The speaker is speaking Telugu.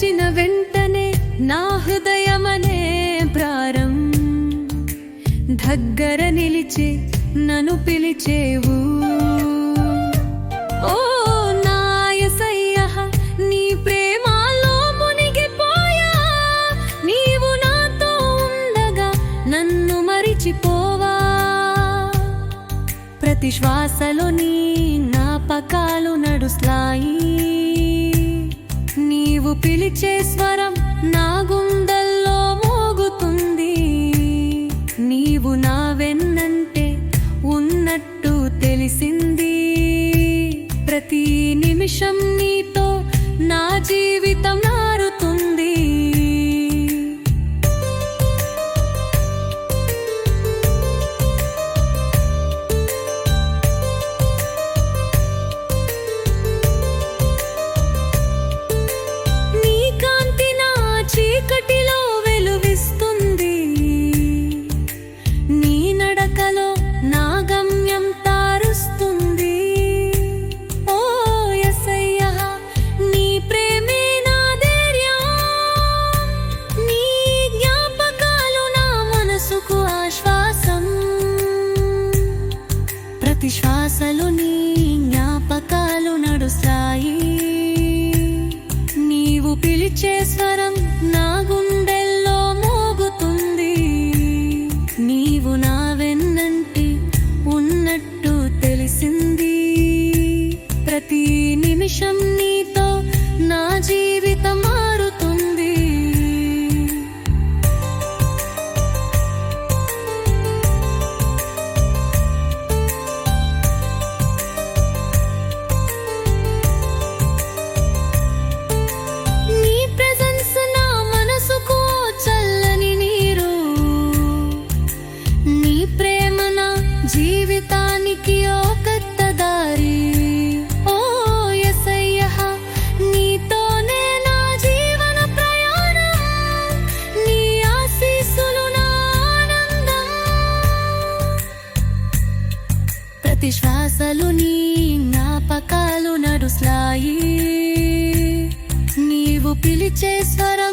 పిలిచిన వెంటనే నా హృదయమనే ప్రారం దగ్గర నిలిచి నన్ను పిలిచేవు. ఓ నా యేసయ్యా, నీ ప్రేమలో మునిగిపోయా. నీవు నాతో ఉండగా నన్ను మరిచిపోవా. ప్రతి శ్వాసలో నీ జ్ఞాపకాలు నడుస్తాయి. నీవు పిలిచే స్వరం నా గుండెల్లో మోగుతుంది. నీవు నా వెన్నంటే ఉన్నట్టు తెలిసింది. ప్రతి నిమిషం నీతో నా జీవితం మారుతుంది. నీ కాంతి నా చీకటిలో వెలుగిస్తుంది. నీ నడకలో నా గమ్యం తారుస్తుంది. ఓ యేసయ్యా, నీ ప్రేమే నా ధైర్యం. నీ జ్ఞాపకాలు నా మనసుకు ఆశ్వాసం. ప్రతి శ్వాసలో నీ జ్ఞాపకాలు నడుస్తాయి. నీవు పిలిచే స్వరం నా గుండెల్లో మోగుతుంది. నీవు నా వెన్నంటి ఉన్నట్టు తెలిసింది. ప్రతి నిమిషం నీతో నా జీవితం మారుతుంది. నీ ప్రెజెన్స్ నా మనసుకు చల్లని నీరు. నీ ప్రేమ నా జీవితానికి ఓ కొత్త దారి. ఓ యేసయ్యా, నీతోనే నా జీవన ప్రయాణం. నీ ఆశీస్సులు నా ఆనందం. ప్రతి శ్వాసలు నీ జ్ఞాపకాలు నడుస్తాయి. నీవు పిలిచే స్వరం